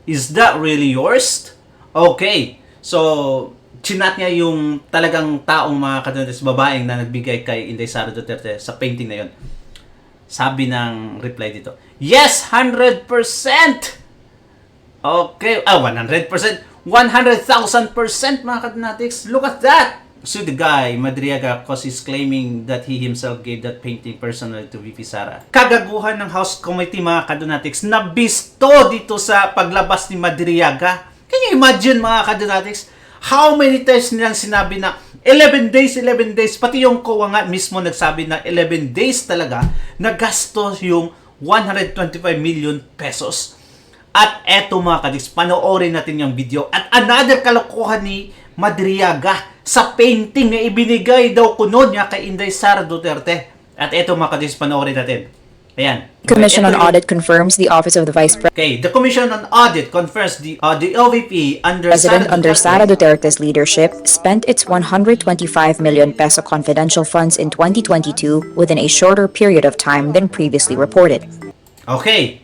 Is that really yours? Okay. So, chinat niya yung talagang taong mga kadunatics, babaeng na nagbigay kay Inday Sara Duterte sa painting na yun. Sabi ng reply dito, yes, 100%! Okay, 100%. 100,000% mga kadunatics. Look at that! So the guy, Madriaga, cause he's claiming that he himself gave that painting personally to VP Sara. Kagaguhan ng House Committee mga kadunatics na bisto dito sa paglabas ni Madriaga. Can you imagine mga kadunatics? How many times nilang sinabi na 11 days, pati yung COA nga mismo nagsabi na 11 days talaga na gasto yung 125 million pesos. At eto mga kadunatics, panoorin natin yung video. At another kalokohan ni Madriaga sa painting na ibinigay daw kuno niya kay Inday Sara Duterte. At eto mga kadunatics, panoorin natin. Ayan. Commission on Audit confirms the Office of the Vice Okay, the Commission on Audit confirms the OVP President under Sara Duterte's leadership spent its 125 million peso confidential funds in 2022 within a shorter period of time than previously reported. Okay.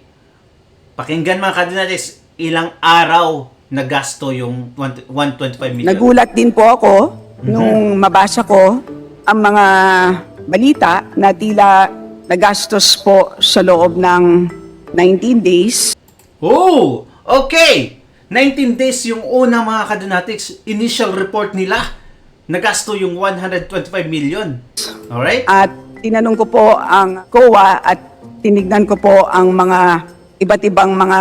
Pakinggan mga kadunatics, ilang araw na gasto yung 125 million. Nagulat din po ako nung mabasa ko ang mga balita na tila nagastos po sa loob ng 19 days. Oh, okay. 19 days yung una mga kadunatics, initial report nila. Nagasto yung 125 million. Alright? At tinanong ko po ang COA at tinignan ko po ang mga iba't ibang mga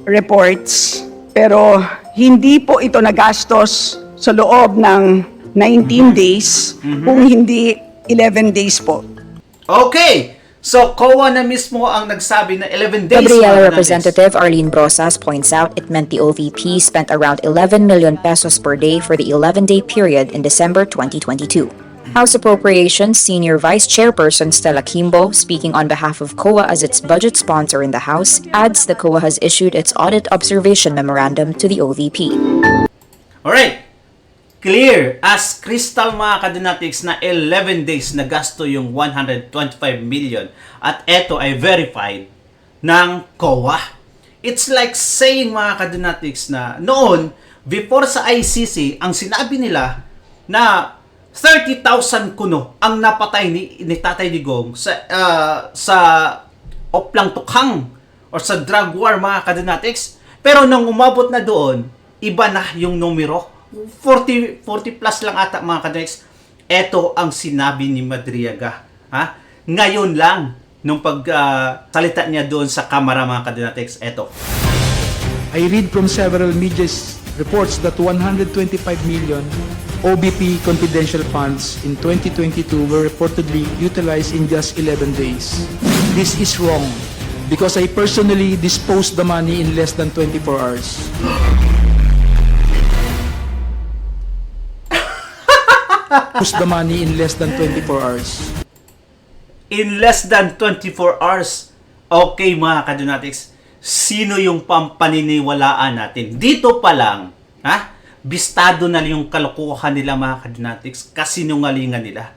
reports. Pero hindi po ito nagastos sa loob ng 19 days kung hindi 11 days po. Okay. So, COA na mismo ang nagsabi na 11 days. Gabriela mga Representative Arlene Brosas points out it meant the OVP spent around 11 million pesos per day for the 11-day period in December 2022. House Appropriations Senior Vice Chairperson Stella Kimbo, speaking on behalf of COA as its budget sponsor in the House, adds the COA has issued its Audit Observation Memorandum to the OVP. Alright. Clear as crystal mga kadunatics na 11 days na gasto yung 125 million. At eto ay verified ng COA. It's like saying mga kadunatics na noon, before sa ICC, ang sinabi nila na 30,000 kuno ang napatay ni Tatay Digong sa oplang tukhang or sa drug war mga kadunatics. Pero nang umabot na doon, iba na yung numero. 40 plus lang ata mga kadunatics. Ito ang sinabi ni Madriaga. Ha? Ngayon lang, nung salita niya doon sa kamera mga kadunatics, ito. I read from several media reports that 125 million OBP confidential funds in 2022 were reportedly utilized in just 11 days. This is wrong because I personally disposed the money in less than 24 hours. Disposed the money in less than 24 hours. In less than 24 hours. Okay mga kadunatics, sino yung pampaniniwalaan natin? Dito pa lang, ha? Bistado na yung kalokohan nila mga kadunatics, kasinungalingan nila.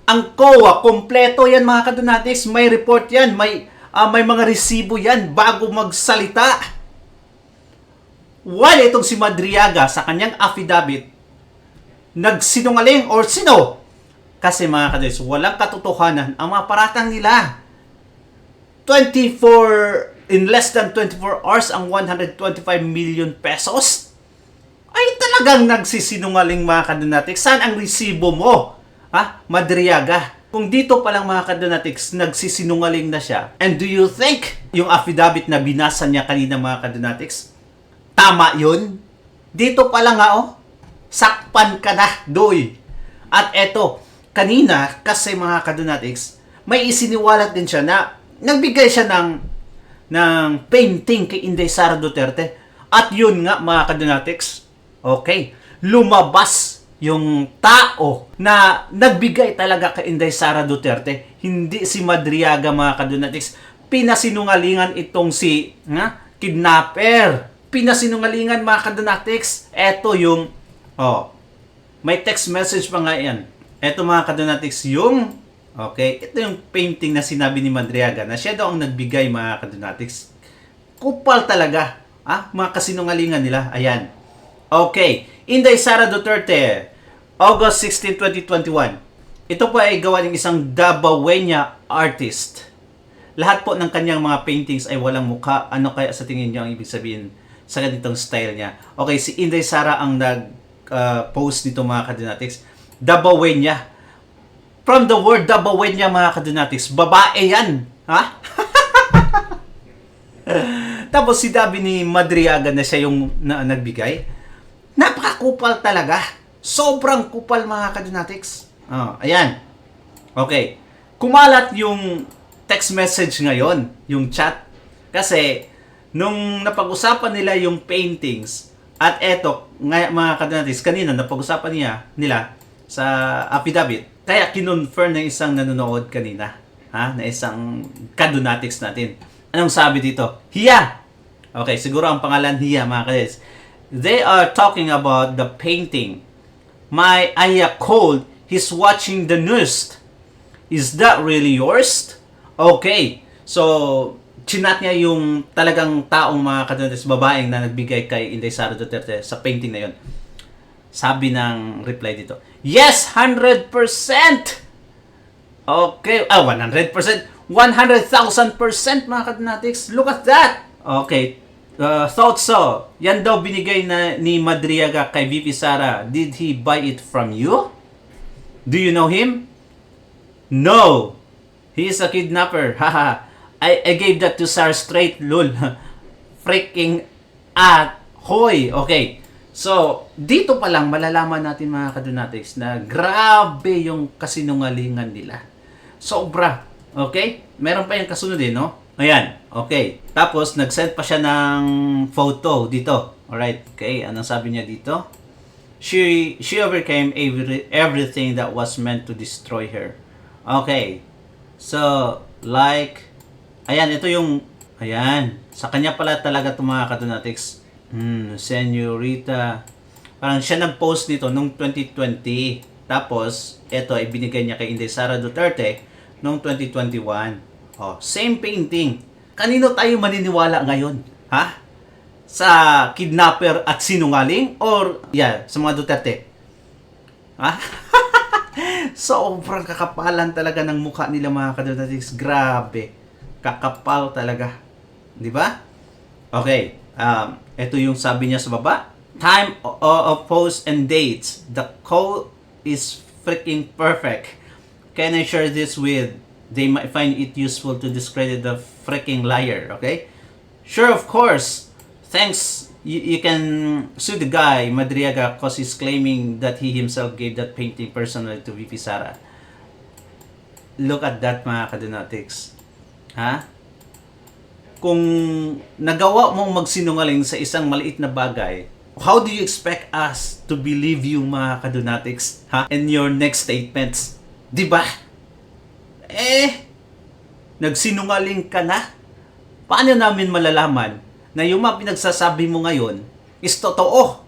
Ang COA, kompleto yan mga kadunatics, may report yan, may mga resibo yan bago magsalita. While itong si Madriaga sa kanyang affidavit, nagsinungaling or sino? Kasi mga kadunatics, walang katotohanan ang mga paratang nila. In less than 24 hours ang 125 million pesos? Ay talagang nagsisinungaling mga kadunatics. Saan ang resibo mo? Ha? Madriaga. Kung dito pa lang mga kadunatics, nagsisinungaling na siya. And do you think yung affidavit na binasa niya kanina mga kadunatics, tama yun? Dito pa lang sakpan ka na, doy. At eto, kanina, kasi mga kadunatics, may isiniwalat din siya na nagbigay siya ng painting kay Inday Sara Duterte. At yun nga mga kadunatics, okay, lumabas yung tao na nagbigay talaga kay Inday Sara Duterte. Hindi si Madriaga mga kadunatics. Pinasinungalingan itong si kidnapper. Pinasinungalingan mga kadunatics. Eto yung may text message pa nga yan. Eto mga kadunatics yung ito yung painting na sinabi ni Madriaga na siya daw ang nagbigay mga kadunatics. Kupal talaga Mga kasinungalingan nila. Ayan. Okay. Inday Sara Duterte, August 16, 2021. Ito po ay gawa ng isang Dabawenyo artist. Lahat po ng kanyang mga paintings ay walang mukha. Ano kaya sa tingin niyo ang ibig sabihin sa ganitong style niya? Okay, si Inday Sara ang nag-post nito mga kadunatics. Dabawenyo. From the word Dabawenyo mga kadunatics, babae yan. Ha? Tapos si Dabi ni Madriaga na siya yung nagbigay. Napakakupal talaga. Sobrang kupal mga kadunatics. Ayan. Okay. Kumalat yung text message ngayon, yung chat. Kasi, nung napag-usapan nila yung paintings, at eto, mga kadunatics, kanina napag-usapan nila sa affidavit. Kaya kinonfirm ng isang nanonood kanina. Na isang kadunatics natin. Anong sabi dito? Hiya! Okay, siguro ang pangalan Hiya mga kadunatics. They are talking about the painting. My Aya called, he's watching the news. Is that really yours? Okay. So, chinat niya yung talagang taong mga kadunatics, babaeng na nagbigay kay Inday Sara Duterte sa painting na yun. Sabi ng reply dito, yes, 100%! Okay. 100%. 100,000% mga kadunatics. Look at that! Okay. Thought so. Yan daw binigay ni Madriaga kay VP Sara. Did he buy it from you? Do you know him? No. He is a kidnapper. Haha. I gave that to Sara straight, lol. Freaking hoy. Okay. So, dito pa lang malalaman natin mga kadunatics na grabe yung kasinungalingan nila. Sobra. Okay? Meron pa yung kasunod no? Ayan. Okay. Tapos, nag-send pa siya ng photo dito. Alright. Okay. Anong sabi niya dito? She overcame everything that was meant to destroy her. Okay. So, like, ayan, ito yung, ayan. Sa kanya pala talaga ito mga kadunatics. Senorita. Parang siya nag-post nito nung 2020. Tapos, ito ay binigay niya kay Inday Sara Duterte nung 2021. Same painting. Kanino tayo maniniwala ngayon? Sa kidnapper at sinungaling? Or, sa mga Duterte? Sobrang kakapalan talaga ng mukha nila mga kadunatics. Grabe. Kakapal talaga. Di ba? Okay. Ito yung sabi niya sa baba. Time of post and dates. The code is freaking perfect. Can I share this with? They might find it useful to discredit the freaking liar. Okay? Sure, of course. Thanks. You can sue the guy, Madriaga, because he's claiming that he himself gave that painting personally to VP Sara. Look at that mga kadunatics. Kung nagawa mong magsinungaling sa isang maliit na bagay, how do you expect us to believe you mga kadunatics? In your next statements? Diba? Nagsinungaling ka na? Paano namin malalaman na yung mga pinagsasabi mo ngayon is totoo?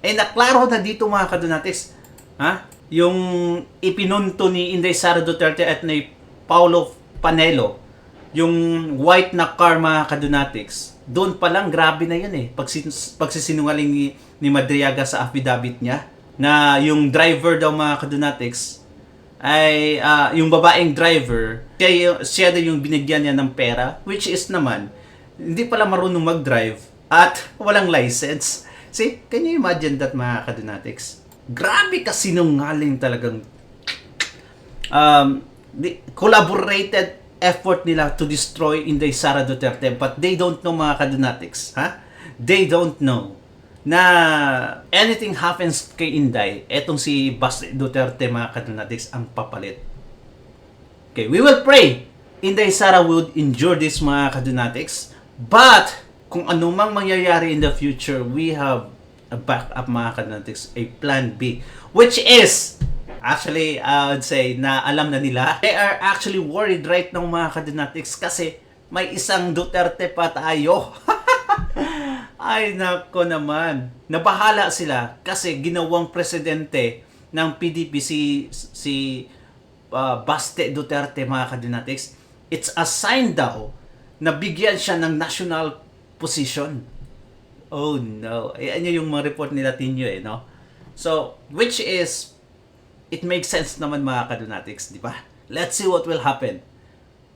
Naklaro na dito mga kadunatics. Yung ipinunto ni Inday Sara Duterte at ni Paulo Panelo, yung white na car mga kadunatics, doon pa lang grabe na yun pagsisinungaling ni Madriaga sa affidavit niya na yung driver daw mga kadunatics ay yung babaeng driver, siya daw yung binigyan niya ng pera, which is naman hindi pala marunong mag-drive at walang license. See, can you imagine that mga kadunatics? Grabe ka sinungaling talagang collaborated effort nila to destroy Inday Sara Duterte, but they don't know mga kadunatics. They don't know na anything happens kay Inday, etong si Baste Duterte mga kadunatics ang papalit. Okay, we will pray Inday Sara would endure this mga kadunatics, but kung anumang mangyayari in the future, we have a backup mga kadunatics, a plan B, which is actually, I would say na alam na nila. They are actually worried right now mga kadunatics kasi may isang Duterte pa tayo. Ay nako naman. Nabahala sila kasi ginawang presidente ng PDP si Baste Duterte mga kadunatics. It's a sign daw na bigyan siya ng national position. Oh no. Ayan yung mga report nila Tinyo no? So, which is, it makes sense naman mga kadonatics, di ba? Let's see what will happen.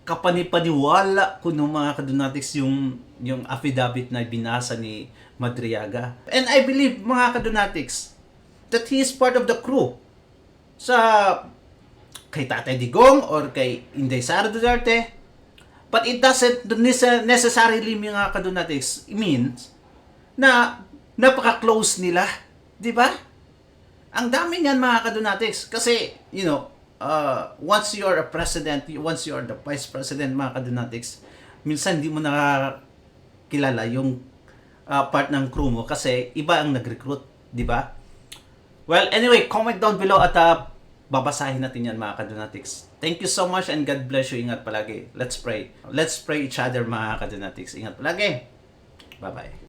Kapanipaniwala ko ng mga kadonatics yung affidavit na binasa ni Madriaga. And I believe mga kadonatics that he is part of the crew sa kay Tatay Digong or kay Inday Sara Duterte. But it doesn't necessarily mga kadonatics means na napaka-close nila, di ba? Ang dami niyan mga kadonatics kasi, once you are a president, once you are the vice president mga kadonatics, minsan hindi mo nakakilala yung part ng crew mo kasi iba ang nag-recruit, di ba? Well, anyway, comment down below at babasahin natin yan mga kadonatics. Thank you so much and God bless you. Ingat palagi. Let's pray. Let's pray each other mga kadonatics. Ingat palagi. Bye-bye.